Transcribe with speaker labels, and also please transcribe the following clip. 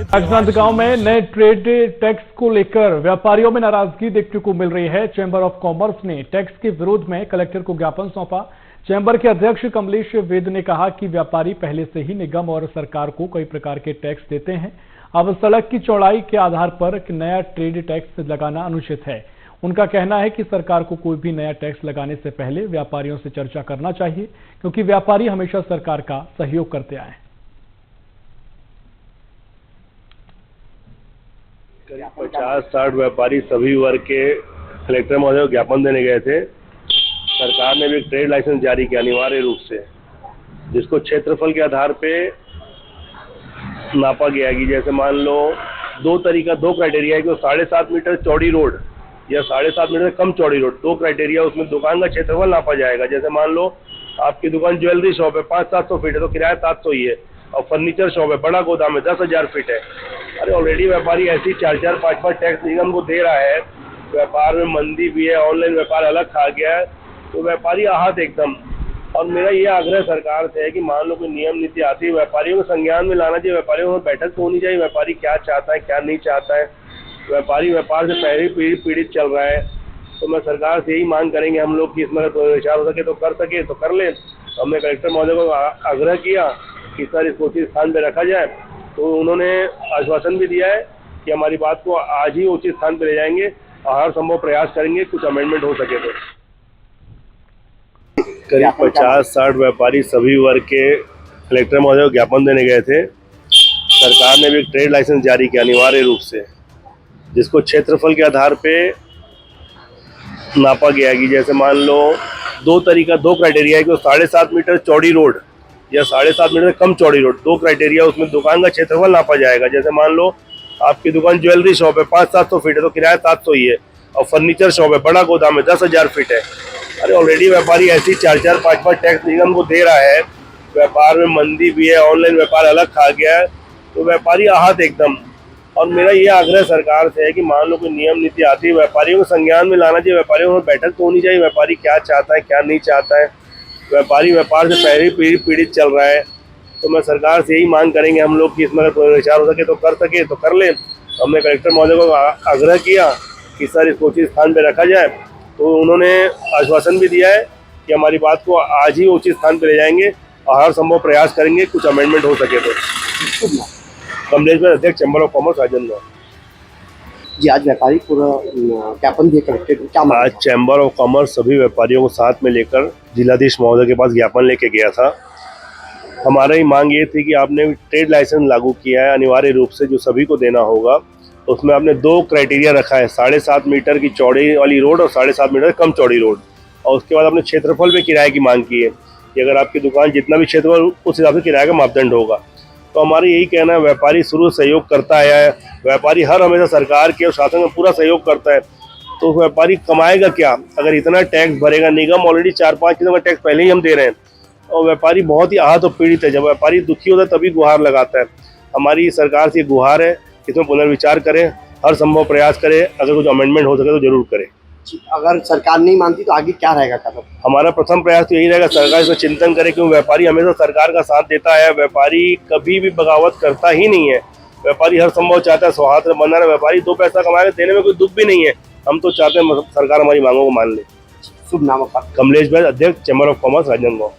Speaker 1: राजनांदगांव में नए trade tax को लेकर व्यापारियों में नाराजगी देखने को मिल रही है। चैंबर ऑफ कॉमर्स ने टैक्स के विरोध में कलेक्टर को ज्ञापन सौंपा। चैंबर के अध्यक्ष कमलेश वेद ने कहा कि व्यापारी पहले से ही निगम और सरकार को कई प्रकार के टैक्स देते हैं। अब सड़क की चौड़ाई के आधार पर नया ट्रेड टैक्स लगाना अनुचित है। उनका कहना है कि सरकार को कोई भी नया टैक्स लगाने से पहले व्यापारियों से चर्चा करना चाहिए, क्योंकि व्यापारी हमेशा सरकार का सहयोग करते आए हैं।
Speaker 2: 50-60 व्यापारी सभी वर्ग के कलेक्टर महोदय को ज्ञापन देने गए थे। सरकार ने भी एक ट्रेड लाइसेंस जारी किया अनिवार्य रूप से, जिसको क्षेत्रफल के आधार पे नापा गया कि जैसे मान लो दो क्राइटेरिया है कि 7.5 मीटर चौड़ी रोड या 7.5 मीटर से कम चौड़ी रोड, दो क्राइटेरिया, उसमें दुकान का क्षेत्रफल नापा जाएगा। जैसे मान लो आपकी दुकान ज्वेलरी शॉप है, 500-700 फीट है तो किराया 700 ही है, और फर्नीचर शॉप है, बड़ा गोदाम है, 10,000 फीट है। अरे ऑलरेडी व्यापारी ऐसी 4-4, 5-5 टैक्स निगम को दे रहा है। व्यापार में मंदी भी है, ऑनलाइन व्यापार अलग खा गया है, तो व्यापारी आहत एकदम। और मेरा ये आग्रह सरकार से है कि मान लो कोई नियम नीति आती है, व्यापारियों को संज्ञान में लाना चाहिए, व्यापारियों में बैठक तो होनी चाहिए, व्यापारी क्या चाहता है क्या नहीं चाहता है। व्यापारी व्यापार से पहले ही पीड़ित चल रहा है, तो मैं सरकार से यही मांग करेंगे हम लोग कि इसमें विचार हो सके तो कर ले। हमने कलेक्टर महोदय को आग्रह किया कि सर इसको उचित स्थान पर रखा जाए, तो उन्होंने आश्वासन भी दिया है कि हमारी बात को आज ही उचित स्थान पर ले जाएंगे और हर संभव प्रयास करेंगे कुछ अमेंडमेंट हो सके तो। करीब 50-60 व्यापारी सभी वर्ग के कलेक्टर महोदय को ज्ञापन देने गए थे। सरकार ने भी एक ट्रेड लाइसेंस जारी किया अनिवार्य रूप से, जिसको क्षेत्रफल के आधार पे नापा गया कि जैसे मान लो दो क्राइटेरिया है कि 7.5 मीटर चौड़ी रोड या 7.5 मीटर से कम चौड़ी रोड, दो क्राइटेरिया, उसमें दुकान का क्षेत्रफल नापा जाएगा। जैसे मान लो आपकी दुकान ज्वेलरी शॉप है, 500-700 फीट है तो किराया 700 ही है, और फर्नीचर शॉप है, बड़ा गोदाम है, 10,000 फीट है। अरे ऑलरेडी व्यापारी ऐसी 4-4, 5-5 टैक्स निगम को दे रहा है। व्यापार में मंदी भी है, ऑनलाइन व्यापार अलग खा गया है, तो व्यापारी आहत एकदम। और मेरा ये आग्रह सरकार से है कि मान लो कोई नियम नीति आती है, व्यापारियों को संज्ञान में लाना चाहिए, व्यापारियों में बैठक तो होनी चाहिए, व्यापारी क्या चाहता है क्या नहीं चाहता है। व्यापारी व्यापार से पहले ही पीड़ित चल रहा है, तो मैं सरकार से यही मांग करेंगे हम लोग कि इसमें विचार हो सके तो कर ले। हमने कलेक्टर महोदय को आग्रह किया कि सर इसको उचित स्थान पर रखा जाए, तो उन्होंने आश्वासन भी दिया है कि हमारी बात को आज ही उचित स्थान पर ले जाएंगे और हर संभव प्रयास करेंगे कुछ अमेंडमेंट हो सके तो। कमलेश वेद, अध्यक्ष चैंबर ऑफ कॉमर्स राजनांदगांव
Speaker 3: जी। आज व्यापारी पूरा ज्ञापन दिए कलेक्टर को, क्या
Speaker 2: आज चैंबर ऑफ कॉमर्स सभी व्यापारियों को साथ में लेकर जिलाधीश महोदय के पास ज्ञापन लेके गया था। हमारा ही मांग ये थी कि आपने ट्रेड लाइसेंस लागू किया है अनिवार्य रूप से, जो सभी को देना होगा। तो उसमें आपने दो क्राइटेरिया रखा है, 7.5 मीटर की चौड़ी वाली रोड और 7.5 मीटर कम चौड़ी रोड, और उसके बाद आपने क्षेत्रफल पे किराए की मांग की है कि अगर आपकी दुकान जितना भी क्षेत्रफल उस हिसाब से किराए का मापदंड होगा। तो हमारा यही कहना है, व्यापारी शुरू से सहयोग करता आया है, व्यापारी हर हमेशा सरकार के और शासन में पूरा सहयोग करता है, तो व्यापारी कमाएगा क्या अगर इतना टैक्स भरेगा। निगम ऑलरेडी 4-5 किलो का टैक्स पहले ही हम दे रहे हैं, और व्यापारी बहुत ही आहत और पीड़ित है। जब व्यापारी दुखी होता है तभी गुहार लगाता है। हमारी सरकार से गुहार है, इसमें पुनर्विचार करें, हर संभव प्रयास करें, अगर कुछ अमेंडमेंट हो सके तो जरूर करें।
Speaker 3: अगर सरकार नहीं मानती तो आगे क्या रहेगा कदम?
Speaker 2: हमारा प्रथम प्रयास तो यही रहेगा, सरकार इसमें चिंतन करे, क्योंकि व्यापारी हमेशा सरकार का साथ देता है। व्यापारी कभी भी बगावत करता ही नहीं है। व्यापारी हर संभव चाहता है सौहार्द बना रहे, व्यापारी दो पैसा कमाएगा, देने में कोई दुख भी नहीं है। हम तो चाहते हैं सरकार हमारी मांगों को मान ले।
Speaker 3: शुभ नाम आपका?
Speaker 2: कमलेश वेद, अध्यक्ष चैंबर ऑफ कॉमर्स राजनांदगांव।